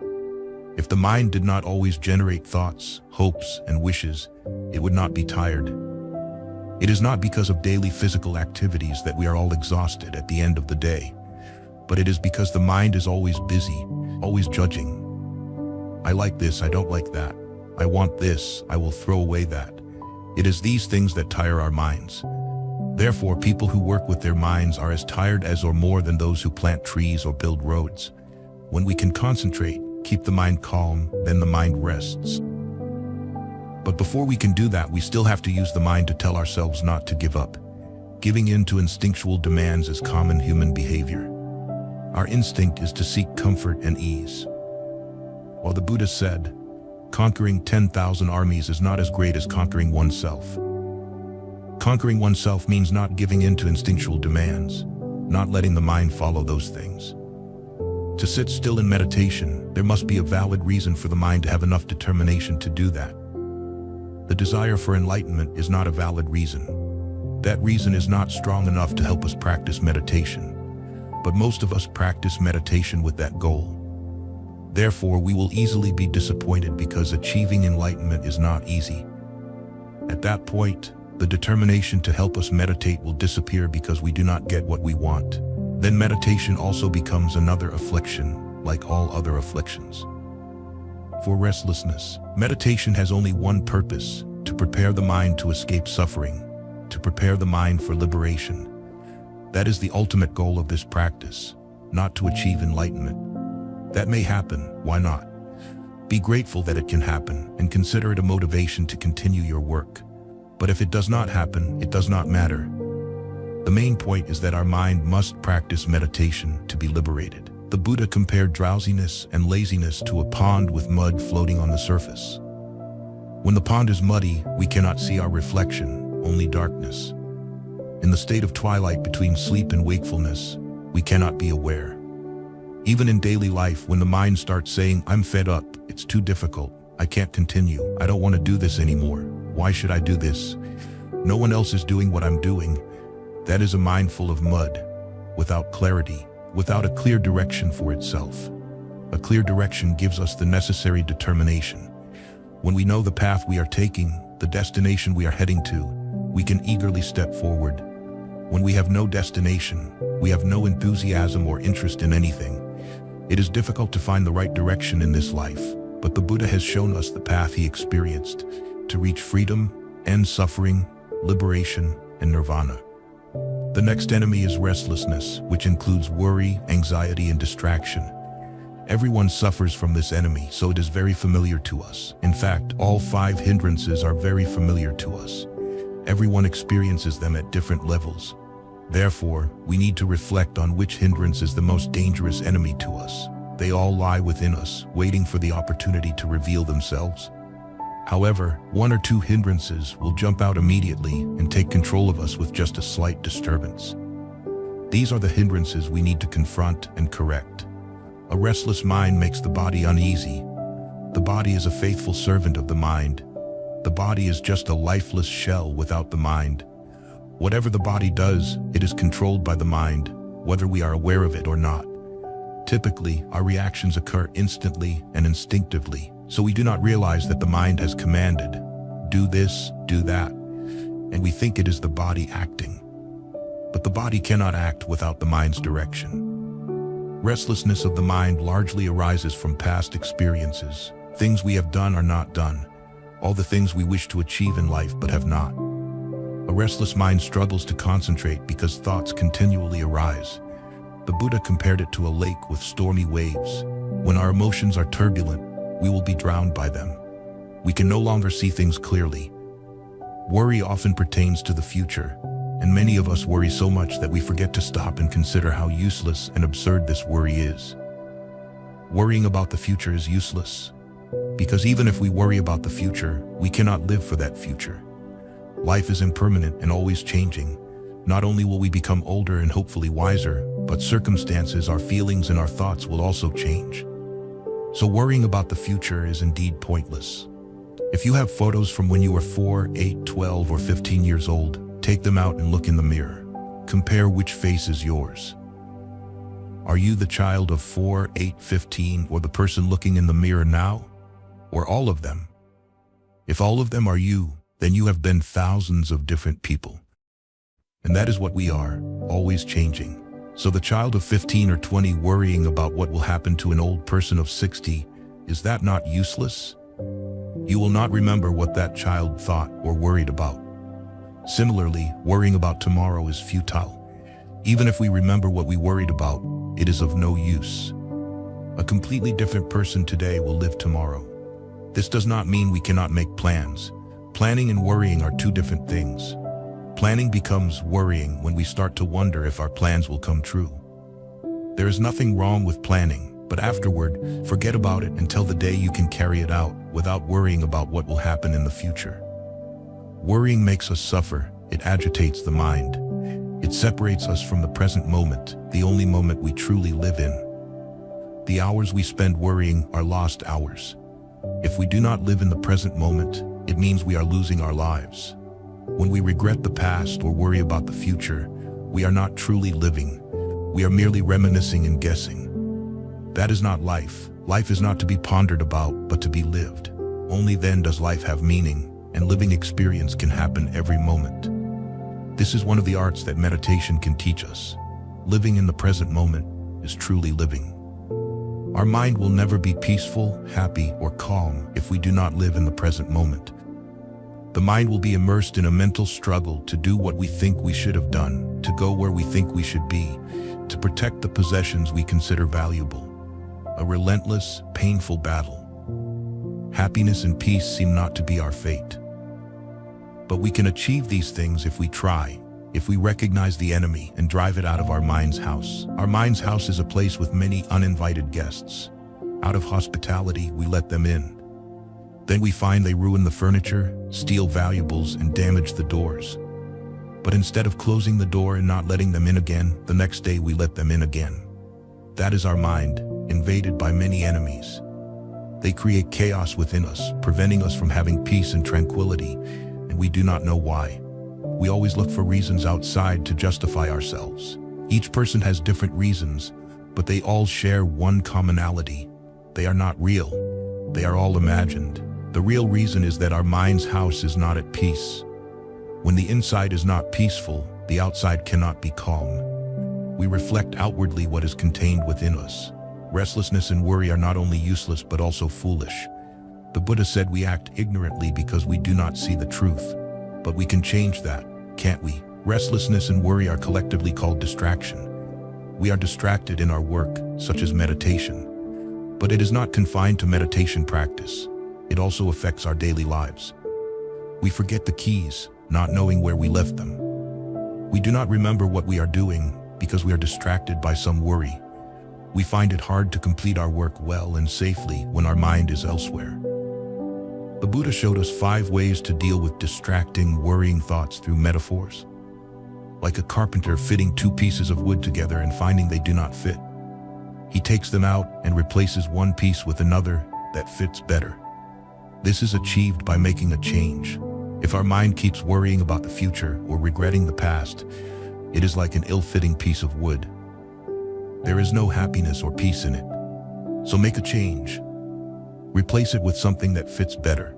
If the mind did not always generate thoughts, hopes, and wishes, it would not be tired. It is not because of daily physical activities that we are all exhausted at the end of the day, but it is because the mind is always busy, always judging. I like this, I don't like that. I want this, I will throw away that. It is these things that tire our minds. Therefore, people who work with their minds are as tired as or more than those who plant trees or build roads. When we can concentrate, keep the mind calm, then the mind rests. But before we can do that, we still have to use the mind to tell ourselves not to give up. Giving in to instinctual demands is common human behavior. Our instinct is to seek comfort and ease. While the Buddha said, conquering 10,000 armies is not as great as conquering oneself. Conquering oneself means not giving in to instinctual demands, not letting the mind follow those things. To sit still in meditation, there must be a valid reason for the mind to have enough determination to do that. The desire for enlightenment is not a valid reason. That reason is not strong enough to help us practice meditation. But most of us practice meditation with that goal. Therefore, we will easily be disappointed because achieving enlightenment is not easy. At that point, the determination to help us meditate will disappear because we do not get what we want. Then meditation also becomes another affliction, like all other afflictions. For restlessness, meditation has only one purpose: to prepare the mind to escape suffering, to prepare the mind for liberation. That is the ultimate goal of this practice, not to achieve enlightenment. That may happen, why not? Be grateful that it can happen and consider it a motivation to continue your work. But if it does not happen, it does not matter. The main point is that our mind must practice meditation to be liberated. The Buddha compared drowsiness and laziness to a pond with mud floating on the surface. When the pond is muddy, we cannot see our reflection, only darkness. In the state of twilight between sleep and wakefulness, we cannot be aware. Even in daily life, when the mind starts saying, "I'm fed up, it's too difficult, I can't continue, I don't want to do this anymore, why should I do this? No one else is doing what I'm doing," that is a mind full of mud, without clarity, without a clear direction for itself. A clear direction gives us the necessary determination. When we know the path we are taking, the destination we are heading to, we can eagerly step forward. When we have no destination, we have no enthusiasm or interest in anything. It is difficult to find the right direction in this life, but the Buddha has shown us the path he experienced to reach freedom, end suffering, liberation, and nirvana. The next enemy is restlessness, which includes worry, anxiety, and distraction. Everyone suffers from this enemy, so it is very familiar to us. In fact, all 5 hindrances are very familiar to us. Everyone experiences them at different levels. Therefore, we need to reflect on which hindrance is the most dangerous enemy to us. They all lie within us, waiting for the opportunity to reveal themselves. However, 1 or 2 hindrances will jump out immediately and take control of us with just a slight disturbance. These are the hindrances we need to confront and correct. A restless mind makes the body uneasy. The body is a faithful servant of the mind. The body is just a lifeless shell without the mind. Whatever the body does, it is controlled by the mind, whether we are aware of it or not. Typically, our reactions occur instantly and instinctively, so we do not realize that the mind has commanded, do this, do that, and we think it is the body acting. But the body cannot act without the mind's direction. Restlessness of the mind largely arises from past experiences. Things we have done or not done. All the things we wish to achieve in life but have not. A restless mind struggles to concentrate because thoughts continually arise. The Buddha compared it to a lake with stormy waves. When our emotions are turbulent, we will be drowned by them. We can no longer see things clearly. Worry often pertains to the future, and many of us worry so much that we forget to stop and consider how useless and absurd this worry is. Worrying about the future is useless, because even if we worry about the future, we cannot live for that future. Life is impermanent and always changing. Not only will we become older and hopefully wiser, but circumstances, our feelings, and our thoughts will also change. So worrying about the future is indeed pointless. If you have photos from when you were 4, 8, 12, or 15 years old, take them out and look in the mirror. Compare which face is yours. Are you the child of 4, 8, 15, or the person looking in the mirror now? Or all of them? If all of them are you, then you have been thousands of different people. And that is what we are, always changing. So the child of 15 or 20 worrying about what will happen to an old person of 60, is that not useless? You will not remember what that child thought or worried about. Similarly, worrying about tomorrow is futile. Even if we remember what we worried about, it is of no use. A completely different person today will live tomorrow. This does not mean we cannot make plans. Planning and worrying are 2 different things. Planning becomes worrying when we start to wonder if our plans will come true. There is nothing wrong with planning, but afterward, forget about it until the day you can carry it out without worrying about what will happen in the future. Worrying makes us suffer. It agitates the mind. It separates us from the present moment, the only moment we truly live in. The hours we spend worrying are lost hours. If we do not live in the present moment, it means we are losing our lives. When we regret the past or worry about the future, we are not truly living. We are merely reminiscing and guessing. That is not life. Life is not to be pondered about, but to be lived. Only then does life have meaning, and living experience can happen every moment. This is one of the arts that meditation can teach us. Living in the present moment is truly living. Our mind will never be peaceful, happy, or calm if we do not live in the present moment. The mind will be immersed in a mental struggle to do what we think we should have done, to go where we think we should be, to protect the possessions we consider valuable. A relentless, painful battle. Happiness and peace seem not to be our fate. But we can achieve these things if we try, if we recognize the enemy and drive it out of our mind's house. Our mind's house is a place with many uninvited guests. Out of hospitality, we let them in. Then we find they ruin the furniture, steal valuables, and damage the doors. But instead of closing the door and not letting them in again, the next day we let them in again. That is our mind, invaded by many enemies. They create chaos within us, preventing us from having peace and tranquility, and we do not know why. We always look for reasons outside to justify ourselves. Each person has different reasons, but they all share one commonality. They are not real. They are all imagined. The real reason is that our mind's house is not at peace. When the inside is not peaceful, the outside cannot be calm. We reflect outwardly what is contained within us. Restlessness and worry are not only useless but also foolish. The Buddha said we act ignorantly because we do not see the truth. But we can change that, can't we? Restlessness and worry are collectively called distraction. We are distracted in our work, such as meditation. But it is not confined to meditation practice. It also affects our daily lives. We forget the keys, not knowing where we left them. We do not remember what we are doing because we are distracted by some worry. We find it hard to complete our work well and safely when our mind is elsewhere. The Buddha showed us 5 ways to deal with distracting, worrying thoughts through metaphors. Like a carpenter fitting 2 pieces of wood together and finding they do not fit. He takes them out and replaces one piece with another that fits better. This is achieved by making a change. If our mind keeps worrying about the future or regretting the past, it is like an ill-fitting piece of wood. There is no happiness or peace in it. So make a change. Replace it with something that fits better.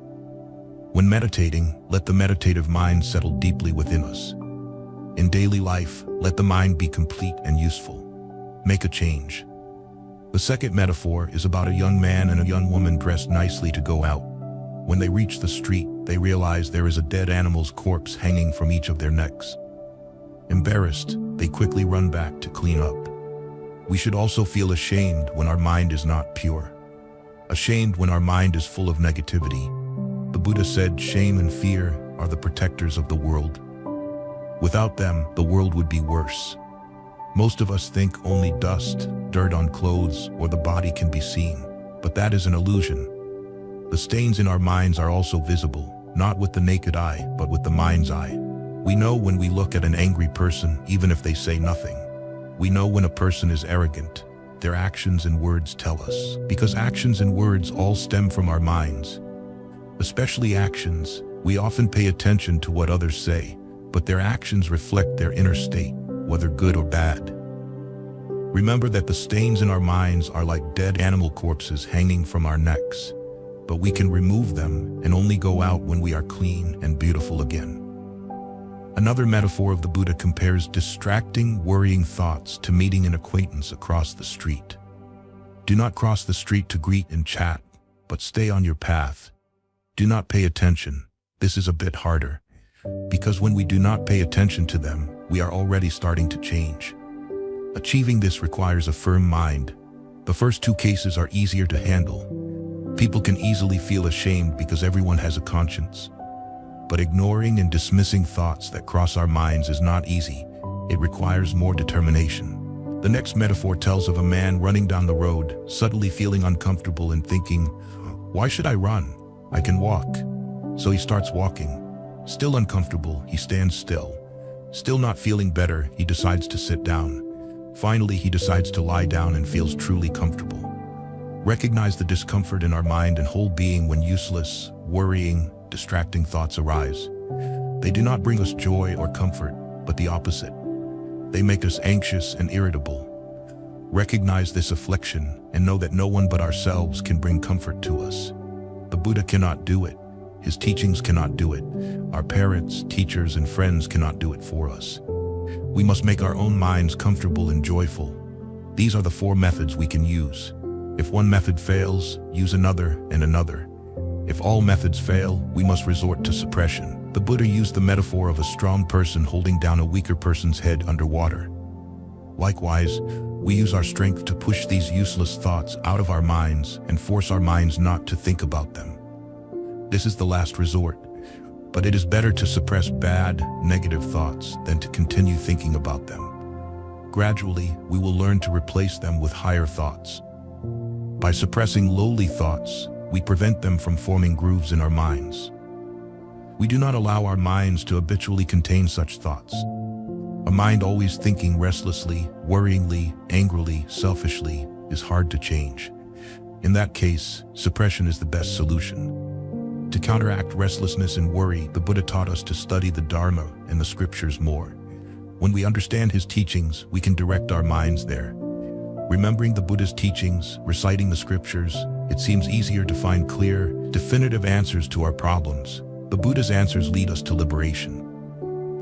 When meditating, let the meditative mind settle deeply within us. In daily life, let the mind be complete and useful. Make a change. The second metaphor is about a young man and a young woman dressed nicely to go out. When they reach the street, they realize there is a dead animal's corpse hanging from each of their necks. Embarrassed, they quickly run back to clean up. We should also feel ashamed when our mind is not pure. Ashamed when our mind is full of negativity. The Buddha said shame and fear are the protectors of the world. Without them, the world would be worse. Most of us think only dust, dirt on clothes, or the body can be seen, but that is an illusion. The stains in our minds are also visible, not with the naked eye, but with the mind's eye. We know when we look at an angry person, even if they say nothing. We know when a person is arrogant. Their actions and words tell us, because actions and words all stem from our minds. Especially actions, we often pay attention to what others say, but their actions reflect their inner state, whether good or bad. Remember that the stains in our minds are like dead animal corpses hanging from our necks, but we can remove them and only go out when we are clean and beautiful again. Another metaphor of the Buddha compares distracting, worrying thoughts to meeting an acquaintance across the street. Do not cross the street to greet and chat, but stay on your path. Do not pay attention. This is a bit harder, because when we do not pay attention to them, we are already starting to change. Achieving this requires a firm mind. The first 2 cases are easier to handle. People can easily feel ashamed because everyone has a conscience. But ignoring and dismissing thoughts that cross our minds is not easy. It requires more determination. The next metaphor tells of a man running down the road, suddenly feeling uncomfortable and thinking, "Why should I run? I can walk." So he starts walking. Still uncomfortable, he stands still. Still not feeling better, he decides to sit down. Finally, he decides to lie down and feels truly comfortable. Recognize the discomfort in our mind and whole being when useless, worrying, distracting thoughts arise. They do not bring us joy or comfort, but the opposite. They make us anxious and irritable. Recognize this affliction and know that no one but ourselves can bring comfort to us. The Buddha cannot do it. His teachings cannot do it. Our parents, teachers, and friends cannot do it for us. We must make our own minds comfortable and joyful. These are the 4 methods we can use. If one method fails, use another and another. If all methods fail, we must resort to suppression. The Buddha used the metaphor of a strong person holding down a weaker person's head underwater. Likewise, we use our strength to push these useless thoughts out of our minds and force our minds not to think about them. This is the last resort, but it is better to suppress bad, negative thoughts than to continue thinking about them. Gradually, we will learn to replace them with higher thoughts. By suppressing lowly thoughts, we prevent them from forming grooves in our minds. We do not allow our minds to habitually contain such thoughts. A mind always thinking restlessly, worryingly, angrily, selfishly is hard to change. In that case, suppression is the best solution. To counteract restlessness and worry, the Buddha taught us to study the Dharma and the scriptures more. When we understand his teachings, we can direct our minds there. Remembering the Buddha's teachings, reciting the scriptures, it seems easier to find clear, definitive answers to our problems. The Buddha's answers lead us to liberation.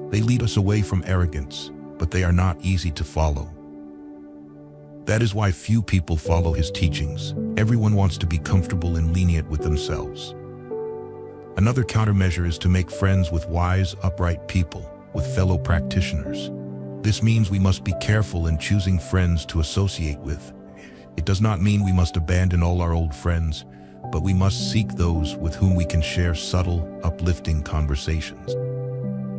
They lead us away from arrogance, but they are not easy to follow. That is why few people follow his teachings. Everyone wants to be comfortable and lenient with themselves. Another countermeasure is to make friends with wise, upright people, with fellow practitioners. This means we must be careful in choosing friends to associate with. It does not mean we must abandon all our old friends, but we must seek those with whom we can share subtle, uplifting conversations.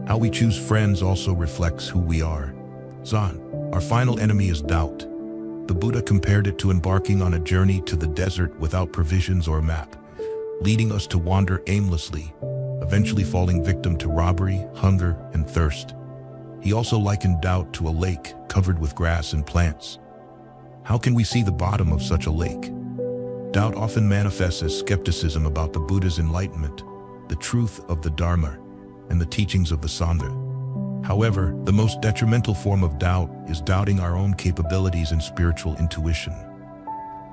How we choose friends also reflects who we are. Zan, our final enemy is doubt. The Buddha compared it to embarking on a journey to the desert without provisions or a map, leading us to wander aimlessly, eventually falling victim to robbery, hunger, and thirst. He also likened doubt to a lake covered with grass and plants. How can we see the bottom of such a lake? Doubt often manifests as skepticism about the Buddha's enlightenment, the truth of the Dharma, and the teachings of the Sangha. However, the most detrimental form of doubt is doubting our own capabilities and spiritual intuition.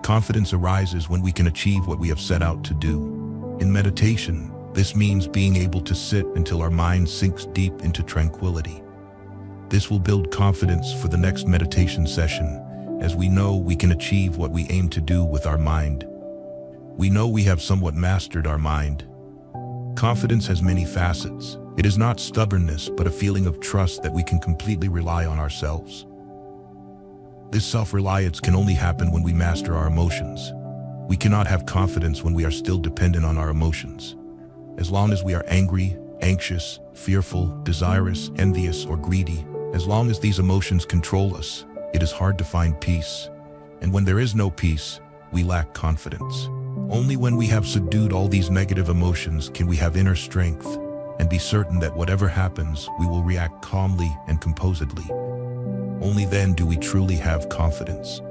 Confidence arises when we can achieve what we have set out to do. In meditation, this means being able to sit until our mind sinks deep into tranquility. This will build confidence for the next meditation session, as we know we can achieve what we aim to do with our mind. We know we have somewhat mastered our mind. Confidence has many facets. It is not stubbornness, but a feeling of trust that we can completely rely on ourselves. This self-reliance can only happen when we master our emotions. We cannot have confidence when we are still dependent on our emotions. As long as we are angry, anxious, fearful, desirous, envious, or greedy, as long as these emotions control us, it is hard to find peace. And when there is no peace, we lack confidence. Only when we have subdued all these negative emotions can we have inner strength and be certain that whatever happens, we will react calmly and composedly. Only then do we truly have confidence.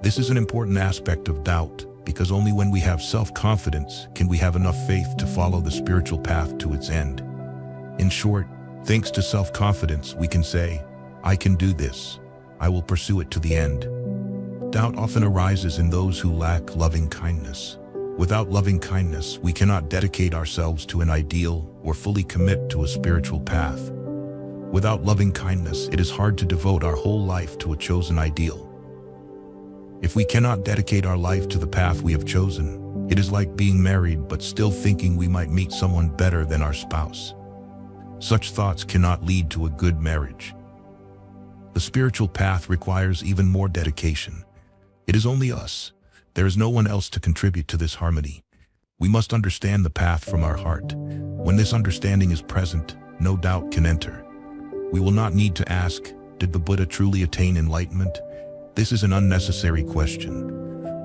This is an important aspect of doubt, because only when we have self-confidence can we have enough faith to follow the spiritual path to its end. In short, thanks to self-confidence, we can say, "I can do this. I will pursue it to the end." Doubt often arises in those who lack loving kindness. Without loving kindness, we cannot dedicate ourselves to an ideal or fully commit to a spiritual path. Without loving kindness, it is hard to devote our whole life to a chosen ideal. If we cannot dedicate our life to the path we have chosen, it is like being married but still thinking we might meet someone better than our spouse. Such thoughts cannot lead to a good marriage. The spiritual path requires even more dedication. It is only us. There is no one else to contribute to this harmony. We must understand the path from our heart. When this understanding is present, no doubt can enter. We will not need to ask, did the Buddha truly attain enlightenment? This is an unnecessary question.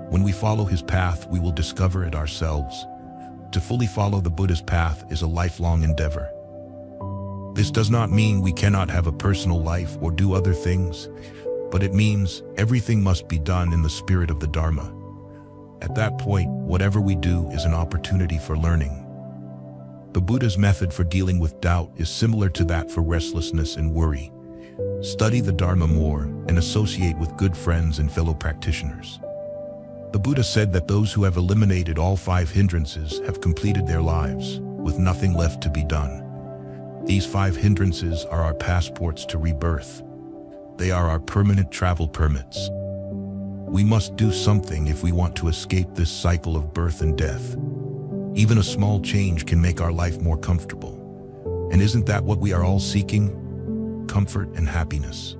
When we follow his path, we will discover it ourselves. To fully follow the Buddha's path is a lifelong endeavor. This does not mean we cannot have a personal life or do other things, but it means everything must be done in the spirit of the Dharma. At that point, whatever we do is an opportunity for learning. The Buddha's method for dealing with doubt is similar to that for restlessness and worry. Study the Dharma more and associate with good friends and fellow practitioners. The Buddha said that those who have eliminated all 5 hindrances have completed their lives, with nothing left to be done. These 5 hindrances are our passports to rebirth. They are our permanent travel permits. We must do something if we want to escape this cycle of birth and death. Even a small change can make our life more comfortable. And isn't that what we are all seeking? Comfort and happiness.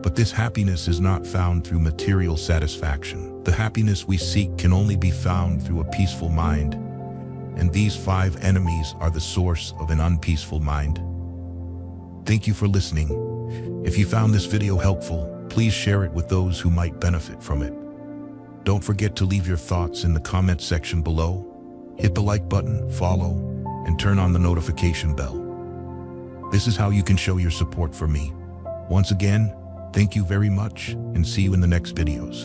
But this happiness is not found through material satisfaction. The happiness we seek can only be found through a peaceful mind. And these 5 enemies are the source of an unpeaceful mind. Thank you for listening. If you found this video helpful, please share it with those who might benefit from it. Don't forget to leave your thoughts in the comment section below. Hit the like button, follow, and turn on the notification bell. This is how you can show your support for me. Once again, thank you very much, and see you in the next videos.